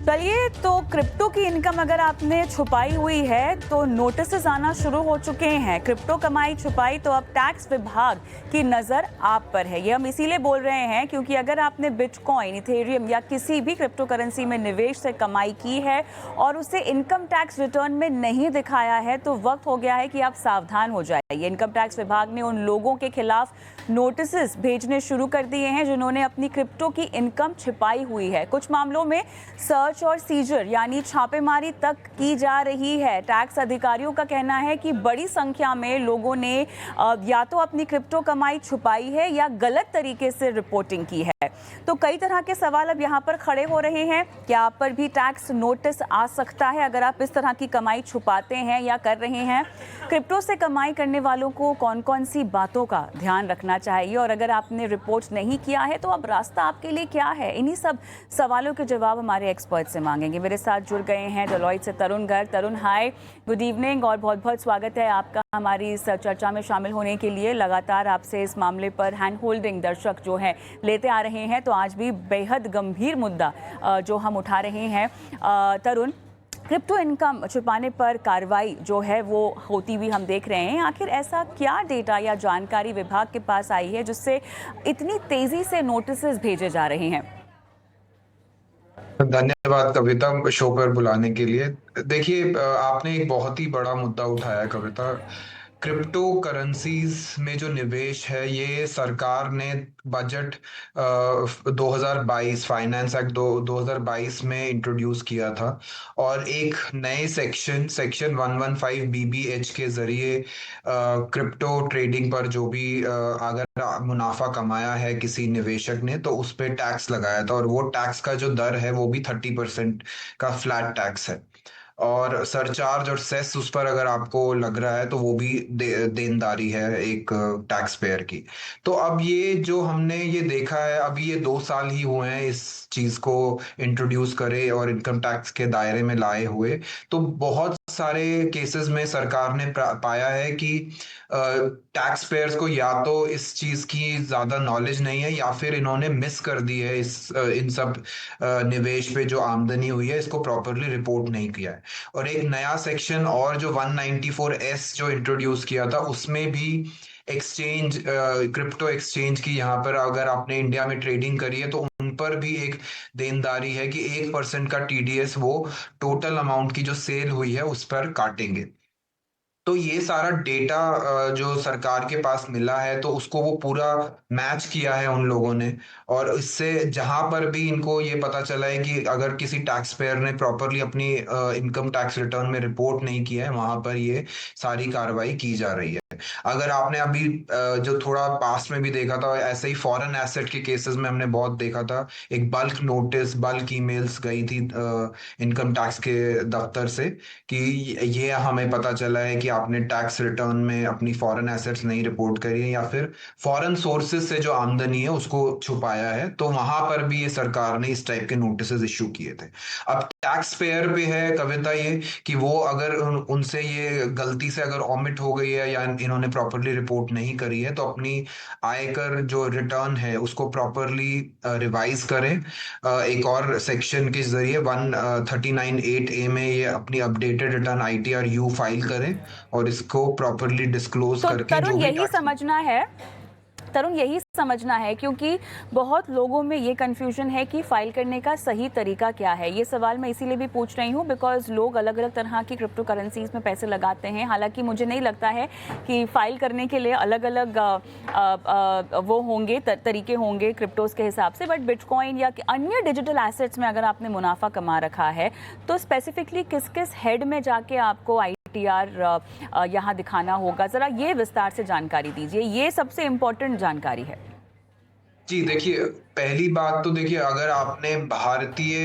चलिए, तो क्रिप्टो की इनकम अगर आपने छुपाई हुई है तो नोटिसेस आना शुरू हो चुके हैं। क्रिप्टो कमाई छुपाई तो अब टैक्स विभाग की नज़र आप पर है। ये हम इसीलिए बोल रहे हैं क्योंकि अगर आपने बिटकॉइन, इथेरियम या किसी भी क्रिप्टो करेंसी में निवेश से कमाई की है और उसे इनकम टैक्स रिटर्न में नहीं दिखाया है तो वक्त हो गया है कि आप सावधान हो जाइए। इनकम टैक्स विभाग ने उन लोगों के खिलाफ नोटिसेस भेजने शुरू कर दिए हैं जिन्होंने अपनी क्रिप्टो की इनकम छिपाई हुई है। कुछ मामलों में सर्च और सीजर यानी छापेमारी तक की जा रही है। टैक्स अधिकारियों का कहना है कि बड़ी संख्या में लोगों ने या तो अपनी क्रिप्टो कमाई छुपाई है या गलत तरीके से रिपोर्टिंग की है। तो कई तरह के सवाल अब यहाँ पर खड़े हो रहे हैं। क्या आप पर भी टैक्स नोटिस आ सकता है अगर आप इस तरह की कमाई छुपाते हैं या कर रहे हैं? क्रिप्टो से कमाई करने वालों को कौन कौन सी बातों का ध्यान रखना चाहिए और अगर आपने रिपोर्ट नहीं किया है तो अब रास्ता आपके लिए क्या है? इन्हीं सब सवालों के जवाब हमारे एक्सपर्ट से मांगेंगे। मेरे साथ जुड़ गए हैं डेलॉयट से तरुण गर्ग। तरुण, हाय, गुड इवनिंग और बहुत बहुत स्वागत है आपका हमारी इस चर्चा में शामिल होने के लिए। लगातार आपसे इस मामले पर हैंड होल्डिंग दर्शक जो है लेते आ रहे हैं, तो आज भी बेहद गंभीर मुद्दा जो हम उठा रहे हैं। तरुण, क्रिप्टो इनकम छुपाने पर कार्रवाई जो है वो होती हुई हम देख रहे हैं। आखिर ऐसा क्या डेटा या जानकारी विभाग के पास आई है जिससे इतनी तेजी से नोटिसेस भेजे जा रहे हैं? धन्यवाद कविता, शो पर बुलाने के लिए। देखिए, आपने एक बहुत ही बड़ा मुद्दा उठाया कविता। क्रिप्टो करेंसीज में जो निवेश है, ये सरकार ने बजट 2022 फाइनेंस एक्ट 2022 में इंट्रोड्यूस किया था और एक नए सेक्शन 115 बीबीएच के जरिए क्रिप्टो ट्रेडिंग पर जो भी अगर मुनाफा कमाया है किसी निवेशक ने तो उस पे टैक्स लगाया था और वो टैक्स का जो दर है वो भी 30% का फ्लैट टैक्स है। और सरचार्ज और सेस उस पर अगर आपको लग रहा है तो वो भी देनदारी है एक टैक्स पेयर की। तो अब ये जो हमने ये देखा है, अभी ये 2 साल ही हुए हैं इस चीज को इंट्रोड्यूस करे और इनकम टैक्स के दायरे में लाए हुए। तो बहुत सारे केसेस में सरकार ने पाया है कि टैक्स पेयर्स को या तो इस चीज की ज्यादा नॉलेज नहीं है या फिर इन्होंने मिस कर दी है इन सब निवेश पे जो आमदनी हुई है इसको प्रॉपरली रिपोर्ट नहीं किया है। और एक नया सेक्शन और जो 194S जो इंट्रोड्यूस किया था उसमें भी एक्सचेंज, क्रिप्टो एक्सचेंज की, यहाँ पर अगर आपने इंडिया में ट्रेडिंग करी है तो उन पर भी एक देनदारी है कि 1% का टीडीएस वो टोटल अमाउंट की जो सेल हुई है उस पर काटेंगे। तो ये सारा डेटा जो सरकार के पास मिला है तो उसको वो पूरा मैच किया है उन लोगों ने। और इससे जहां पर भी इनको ये पता चला है कि अगर किसी टैक्स पेयर ने प्रॉपरली अपनी इनकम टैक्स रिटर्न में रिपोर्ट नहीं किया है वहां पर ये सारी कार्रवाई की जा रही है। अगर आपने अभी जो थोड़ा पास्ट में भी देखा था, ऐसे ही फॉरेन एसेट के केसेस में हमने बहुत देखा था। एक बल्क नोटिस, बल्क ईमेल्स गई थी इनकम टैक्स के दफ्तर से कि ये हमें पता चला है कि आपने टैक्स रिटर्न में अपनी फॉरेन एसेट्स नहीं रिपोर्ट करी है या फिर फॉरेन सोर्सेज से जो आमदनी है उसको छुपाया है। तो वहां पर भी ये सरकार ने इस टाइप के नोटिसेस इश्यू किए थे। अब टैक्स पेयर पे है कविता ये कि वो अगर उनसे ये गलती से अगर ऑमिट हो गई है या इन्होंने प्रॉपरली रिपोर्ट नहीं करी है तो अपनी आयकर जो रिटर्न है उसको प्रॉपरली रिवाइज करें। एक और सेक्शन के जरिए 139(8)A में ये अपनी updated return ITR you file करें और इसको प्रॉपरली डिस्क्लोज तो करके जो भी टैक्स। तरुण, यही समझना है क्योंकि बहुत लोगों में ये कंफ्यूजन है कि फाइल करने का सही तरीका क्या है। ये सवाल मैं इसीलिए भी पूछ रही हूँ बिकॉज लोग अलग अलग तरह की क्रिप्टो करेंसीज में पैसे लगाते हैं। हालांकि मुझे नहीं लगता है कि फाइल करने के लिए अलग अलग वो होंगे, तरीके होंगे क्रिप्टोज के हिसाब से। बट बिटकॉइन या अन्य डिजिटल एसेट्स में अगर आपने मुनाफा कमा रखा है तो स्पेसिफिकली किस किस हेड में जाके आपको टीआर यहाँ दिखाना होगा, जरा ये विस्तार से जानकारी दीजिए। ये सबसे इम्पोर्टेंट जानकारी है। जी देखिए, पहली बात तो देखिए, अगर आपने भारतीय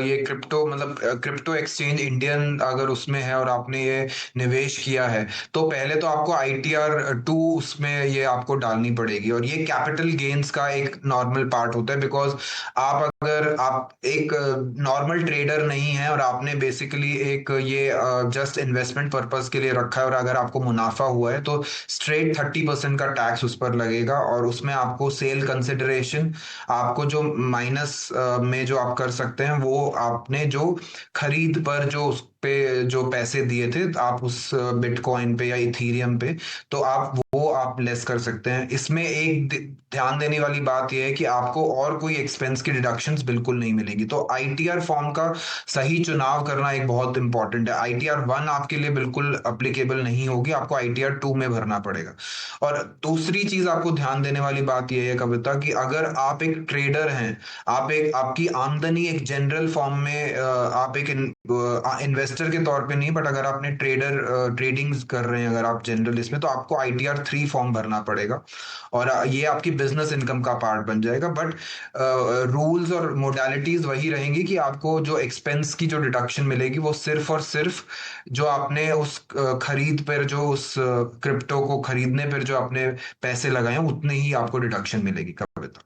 ये क्रिप्टो मतलब क्रिप्टो एक्सचेंज इंडियन अगर उसमें है और आपने ये निवेश किया है तो पहले तो आपको ITR 2 उसमें ये आपको डालनी पड़ेगी। और ये कैपिटल गेन्स का एक नॉर्मल पार्ट होता है बिकॉज अगर आप एक नॉर्मल ट्रेडर नहीं है और आपने बेसिकली एक ये जस्ट इन्वेस्टमेंट पर्पस के लिए रखा है और अगर आपको मुनाफा हुआ है तो स्ट्रेट 30% का टैक्स उस पर लगेगा और उसमें आपको सेल कंसिडर कंसिडरेशन आपको जो माइनस में जो आप कर सकते हैं, वो आपने जो खरीद पर जो उस पे जो पैसे दिए थे आप उस बिटकॉइन पे या इथीरियम पे, तो आप वो आप लेस कर सकते हैं। इसमें एक ध्यान देने वाली बात यह है कि आपको और कोई एक्सपेंस की डिडक्शंस बिल्कुल नहीं मिलेगी। तो आईटीआर फॉर्म का सही चुनाव करना एक बहुत इंपॉर्टेंट है। आईटीआर 1 आपके लिए बिल्कुल अप्लीकेबल नहीं होगी, आपको आईटीआर 2 में भरना पड़ेगा। और दूसरी चीज आपको ध्यान देने वाली बात यह है कविता, कि अगर आप एक ट्रेडर हैं, आप एक आपकी आमदनी एक जनरल फॉर्म में आप एक इन्वेस्टर के तौर पे नहीं, बट अगर आपने ट्रेडिंग कर रहे हैं अगर आप जनरल इसमें, तो आपको आईटीआर 3 फॉर्म भरना पड़ेगा और ये आपकी बिजनेस इनकम का पार्ट बन जाएगा। बट रूल्स और मोडालिटीज वही रहेंगी कि आपको जो एक्सपेंस की जो डिडक्शन मिलेगी वो सिर्फ और सिर्फ जो आपने उस खरीद पर जो उस क्रिप्टो को खरीदने पर जो आपने पैसे लगाए हैं उतने ही आपको डिडक्शन मिलेगी कविता।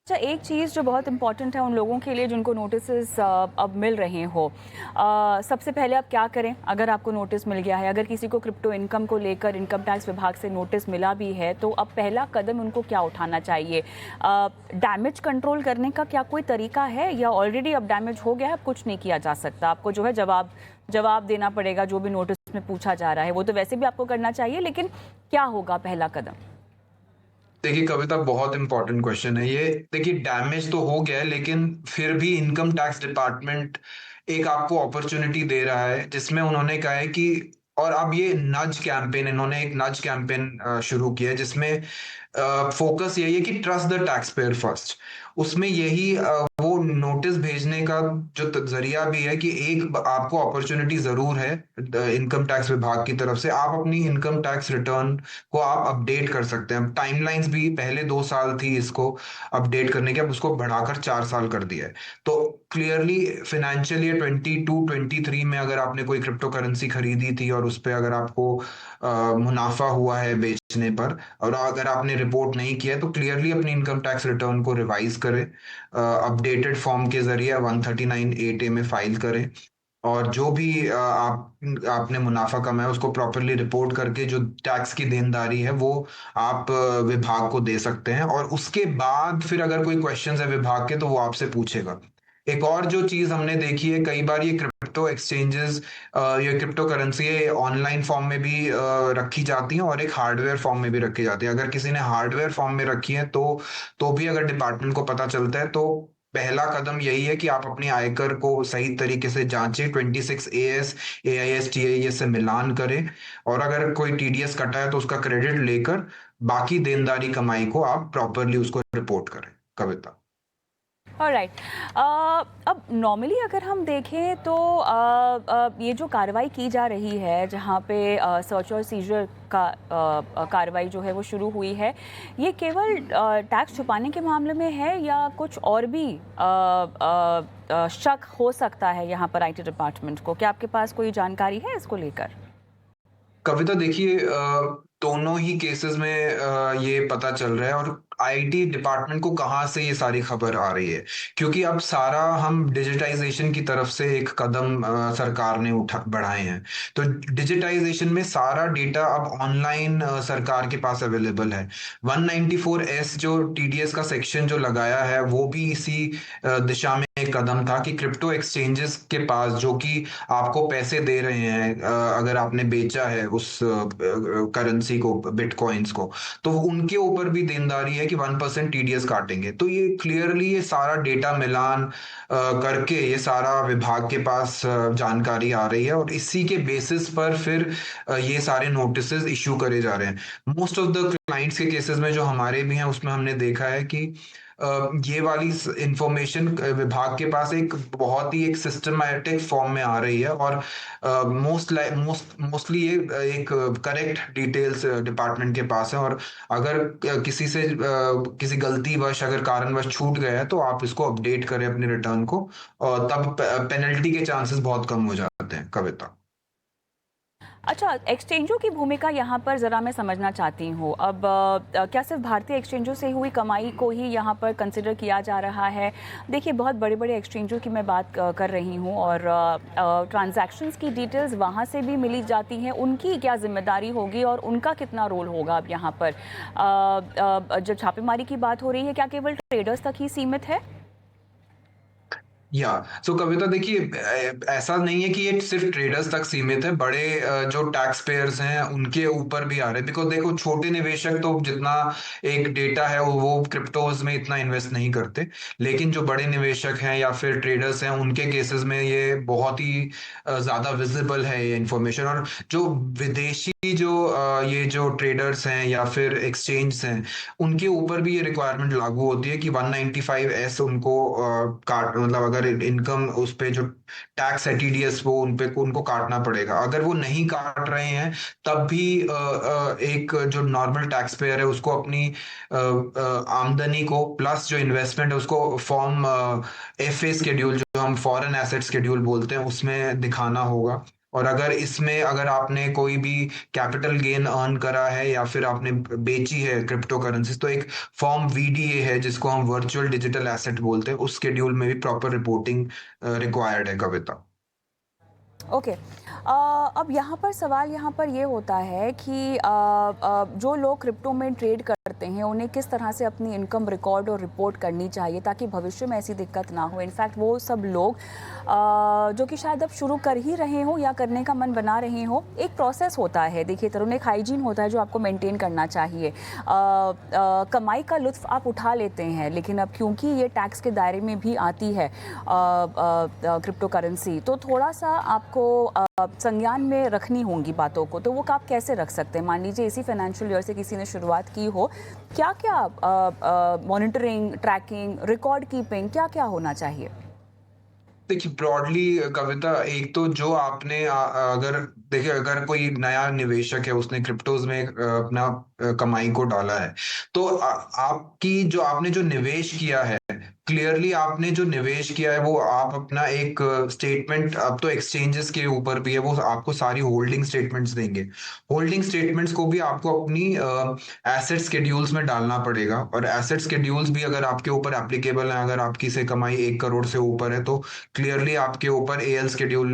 अच्छा, एक चीज़ जो बहुत इम्पॉर्टेंट है उन लोगों के लिए जिनको नोटिस अब मिल रहे हो, सबसे पहले आप क्या करें अगर आपको नोटिस मिल गया है? अगर किसी को क्रिप्टो इनकम को लेकर इनकम टैक्स विभाग से नोटिस मिला भी है तो अब पहला कदम उनको क्या उठाना चाहिए? डैमेज कंट्रोल करने का क्या कोई तरीका है, या ऑलरेडी अब डैमेज हो गया है, अब कुछ नहीं किया जा सकता? आपको जो है जवाब देना पड़ेगा जो भी नोटिस में पूछा जा रहा है। वो तो वैसे भी आपको करना चाहिए, लेकिन क्या होगा पहला कदम? देखिए कविता, बहुत इंपॉर्टेंट क्वेश्चन है ये। देखिए डैमेज तो हो गया है, लेकिन फिर भी इनकम टैक्स डिपार्टमेंट एक आपको अपॉर्चुनिटी दे रहा है जिसमें उन्होंने कहा है कि, और अब ये नज कैंपेन, इन्होंने एक नज कैंपेन शुरू किया है जिसमें फोकस यही है कि trust the tax payer first. उसमें यही वो नोटिस भेजने का जो जरिया भी है कि एक आपको अपॉर्चुनिटी जरूर है इनकम टैक्स विभाग की तरफ से, आप अपनी इनकम टैक्स रिटर्न को आप अपडेट कर सकते हैं। टाइमलाइंस भी पहले 2 साल थी इसको अपडेट करने की, अब उसको बढ़ाकर 4 साल कर दिया है। तो क्लियरली फाइनेंशियल ईयर 22-23 में अगर आपने कोई क्रिप्टो करेंसी खरीदी थी और उस पर अगर आपको मुनाफा हुआ है बेचने पर, और अगर आपने रिपोर्ट नहीं किया है, तो क्लियरली अपनी इनकम टैक्स रिटर्न को रिवाइज करें, अपडेटेड फॉर्म के जरिए 139(8)A में फाइल करें, और जो भी आपने मुनाफा कमाया उसको प्रॉपरली रिपोर्ट करके जो टैक्स की देनदारी है वो आप विभाग को दे सकते हैं। और उसके बाद फिर अगर कोई क्वेश्चंस है विभाग के तो वो आपसे पूछेगा। एक और जो चीज हमने देखी है, कई बार ये क्रिप्टो एक्सचेंजेस, ये क्रिप्टो करेंसी ऑनलाइन फॉर्म में भी रखी जाती हैं और एक हार्डवेयर फॉर्म में भी रखी जाती है। अगर किसी ने हार्डवेयर फॉर्म में रखी है तो भी अगर डिपार्टमेंट को पता चलता है, तो पहला कदम यही है कि आप अपने आयकर को सही तरीके से जांचें, 26AS AIS TIS से मिलान करें, और अगर कोई टीडीएस कटा है तो उसका क्रेडिट लेकर बाकी देनदारी कमाई को आप प्रॉपरली उसको रिपोर्ट करें कविता। ऑलराइट। अब नॉर्मली अगर हम देखें तो ये जो कार्रवाई की जा रही है, जहाँ पे सर्च और सीजर का कार्रवाई जो है वो शुरू हुई है, ये केवल टैक्स छुपाने के मामले में है या कुछ और भी शक हो सकता है यहाँ पर आईटी डिपार्टमेंट को? क्या आपके पास कोई जानकारी है इसको लेकर? कविता देखिए, दोनों ही केसेस में ये पता चल रहा है, और आईटी डिपार्टमेंट को कहाँ से ये सारी खबर आ रही है, क्योंकि अब सारा हम डिजिटाइजेशन की तरफ से एक कदम सरकार ने बढ़ाए हैं। तो डिजिटाइजेशन में सारा डेटा अब ऑनलाइन सरकार के पास अवेलेबल है। 194(S) जो टीडीएस का सेक्शन जो लगाया है वो भी इसी दिशा में एक कदम था कि क्रिप्टो एक्सचेंजेस के पास जो कि आपको पैसे दे रहे हैं, अगर आपने बेचा है उस करेंसी को, बिटकॉइंस को, तो उनके ऊपर भी देनदारी है कि 1% टीडीएस काटेंगे। तो ये क्लियरली ये सारा डेटा मिलान करके ये सारा विभाग के पास जानकारी आ रही है, और इसी के बेसिस पर फिर ये सारे नोटिसेस इशू करे जा रहे हैं। मोस्ट ऑफ द क्लाइंट्स के केसेस में जो हमारे भी हैं उसमें हमने देखा है कि ये वाली इंफॉर्मेशन विभाग के पास एक बहुत ही एक सिस्टमैटिक फॉर्म में आ रही है, और मोस्टली ये एक करेक्ट डिटेल्स डिपार्टमेंट के पास है। और अगर किसी से किसी गलतीवश अगर कारणवश छूट गया है तो आप इसको अपडेट करें अपने रिटर्न को, और तब पेनल्टी के चांसेस बहुत कम हो जाते हैं कविता। अच्छा, एक्सचेंजों की भूमिका यहाँ पर ज़रा मैं समझना चाहती हूँ। अब क्या सिर्फ भारतीय एक्सचेंजों से हुई कमाई को ही यहाँ पर कंसिडर किया जा रहा है? देखिए, बहुत बड़े-बड़े एक्सचेंजों की मैं बात कर रही हूँ और ट्रांजैक्शंस की डिटेल्स वहाँ से भी मिली जाती हैं। उनकी क्या ज़िम्मेदारी होगी और उनका कितना रोल होगा अब यहाँ पर? जब छापेमारी की बात हो रही है, क्या केवल ट्रेडर्स तक ही सीमित है? या सो कविता देखिए, ऐसा नहीं है कि ये सिर्फ ट्रेडर्स तक सीमित है। बड़े जो टैक्स पेयर्स हैं उनके ऊपर भी आ रहे हैं। बिकॉज देखो, छोटे निवेशक तो जितना एक डेटा है वो क्रिप्टोज में इतना इन्वेस्ट नहीं करते, लेकिन जो बड़े निवेशक हैं या फिर ट्रेडर्स हैं उनके केसेस में ये बहुत ही ज्यादा विजिबल है ये इंफॉर्मेशन। और जो विदेशी ये जो ट्रेडर्स हैं या फिर एक्सचेंज हैं उनके ऊपर भी ये रिक्वायरमेंट लागू होती है कि 195S उनको काट, मतलब अगर इनकम उस पे जो टैक्स है टीडीएस वो उनको काटना पड़ेगा। अगर वो नहीं काट रहे हैं तब भी एक जो नॉर्मल टैक्स पेयर है उसको अपनी आमदनी को प्लस जो इन्वेस्टमेंट है उसको फॉर्म एफए स्केड्यूल, जो हम फॉरेन एसेट स्केड्यूल बोलते हैं, उसमें दिखाना होगा। और अगर आपने कोई भी कैपिटल गेन अर्न करा है या फिर आपने बेची है क्रिप्टो करेंसी, तो एक फॉर्म वीडीए है जिसको हम वर्चुअल डिजिटल एसेट बोलते हैं, उस शेड्यूल में भी प्रॉपर रिपोर्टिंग रिक्वायर्ड है कविता। ओके। अब यहाँ पर सवाल यहाँ पर ये होता है कि जो लोग क्रिप्टो में ट्रेड करते हैं उन्हें किस तरह से अपनी इनकम रिकॉर्ड और रिपोर्ट करनी चाहिए ताकि भविष्य में ऐसी दिक्कत ना हो। इनफैक्ट वो सब लोग जो कि शायद अब शुरू कर ही रहे हो या करने का मन बना रहे हो, एक प्रोसेस होता है। देखिए तरुण, एक हाइजीन होता है जो आपको मेंटेन करना चाहिए। कमाई का लुत्फ आप उठा लेते हैं, लेकिन अब क्योंकि ये टैक्स के दायरे में भी आती है क्रिप्टो करेंसी, तो थोड़ा सा आपको संज्ञान में रखनी होंगी बातों को। तो वो आप कैसे रख सकते हैं? मान लीजिए इसी फाइनेंशियल ईयर से किसी ने शुरुआत की हो, क्या क्या मॉनिटरिंग, ट्रैकिंग, रिकॉर्ड कीपिंग, क्या क्या होना चाहिए? देखिए, ब्रॉडली कविता, एक तो जो आपने अगर देखिए, अगर कोई नया निवेशक है उसने क्रिप्टोज में अपना कमाई को डाला है, तो आपकी जो आपने जो निवेश किया है, क्लियरली आपने जो निवेश किया है वो आप अपना एक स्टेटमेंट, अब तो एक्सचेंजेस के ऊपर भी है, वो आपको सारी होल्डिंग स्टेटमेंट्स देंगे। होल्डिंग स्टेटमेंट्स को भी आपको अपनी एसेट स्केड्यूल्स में डालना पड़ेगा। और एसेट स्केड्यूल्स भी अगर आपके ऊपर एप्लीकेबल है, अगर आपकी से कमाई 1 करोड़ से ऊपर है तो क्लियरली आपके ऊपर एएल स्केड्यूल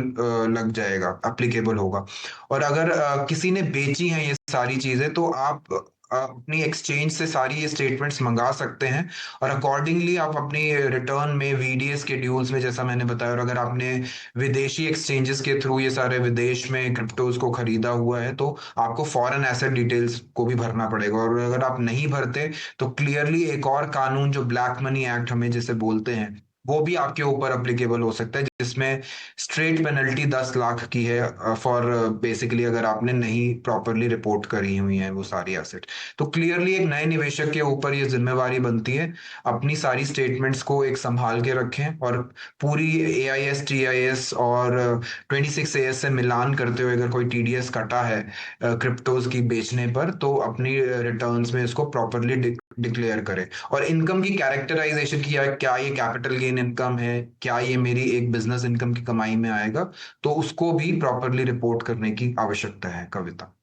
लग जाएगा, एप्लीकेबल होगा। और अगर किसी ने बेची हैं ये सारी चीजें, तो आप अपनी एक्सचेंज से सारी ये स्टेटमेंट्स मंगा सकते हैं और अकॉर्डिंगली आप अपनी रिटर्न में वीडीए स्केड्यूल्स में, जैसा मैंने बताया, और अगर आपने विदेशी एक्सचेंजेस के थ्रू ये सारे विदेश में क्रिप्टोज को खरीदा हुआ है तो आपको फॉरेन एसेट डिटेल्स को भी भरना पड़ेगा। और अगर आप नहीं भरते तो क्लियरली एक और कानून जो ब्लैक मनी एक्ट हमें जिसे बोलते हैं वो भी आपके ऊपर अप्लीकेबल हो सकता है, जिसमें स्ट्रेट पेनल्टी 10 लाख की है फॉर बेसिकली अगर आपने नहीं प्रॉपरली रिपोर्ट करी हुई है वो सारी एसेट। तो क्लियरली एक नए निवेशक के ऊपर ये जिम्मेवारी बनती है अपनी सारी स्टेटमेंट्स को एक संभाल के रखें और पूरी एआईएस, टीआईएस और 26AS से मिलान करते हुए अगर कोई टीडीएस कटा है क्रिप्टोज की बेचने पर, तो अपनी रिटर्न्स में इसको प्रॉपरली डिक्लेयर करें। और इनकम की कैरेक्टराइजेशन किया, क्या ये कैपिटल गेन इनकम है, क्या ये मेरी एक बिजनेस इनकम की कमाई में आएगा, तो उसको भी प्रॉपरली रिपोर्ट करने की आवश्यकता है कविता।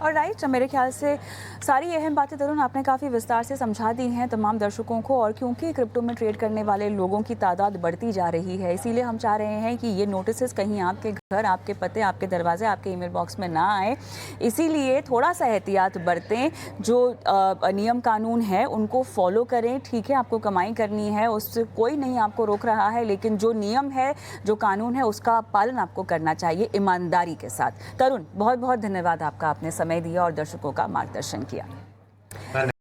और राइट, मेरे ख्याल से सारी अहम बातें तरुण आपने काफ़ी विस्तार से समझा दी हैं तमाम दर्शकों को। और क्योंकि क्रिप्टो में ट्रेड करने वाले लोगों की तादाद बढ़ती जा रही है, इसीलिए हम चाह रहे हैं कि ये नोटिस कहीं आपके घर, आपके पते, आपके दरवाजे, आपके ईमेल बॉक्स में ना आए। इसीलिए थोड़ा सा एहतियात बरतें, जो नियम कानून है उनको फॉलो करें। ठीक है, आपको कमाई करनी है, उससे कोई नहीं आपको रोक रहा है, लेकिन जो नियम है, जो कानून है, उसका पालन आपको करना चाहिए ईमानदारी के साथ। तरुण, बहुत बहुत धन्यवाद आपका, आपने समय दिया और दर्शकों का मार्गदर्शन किया।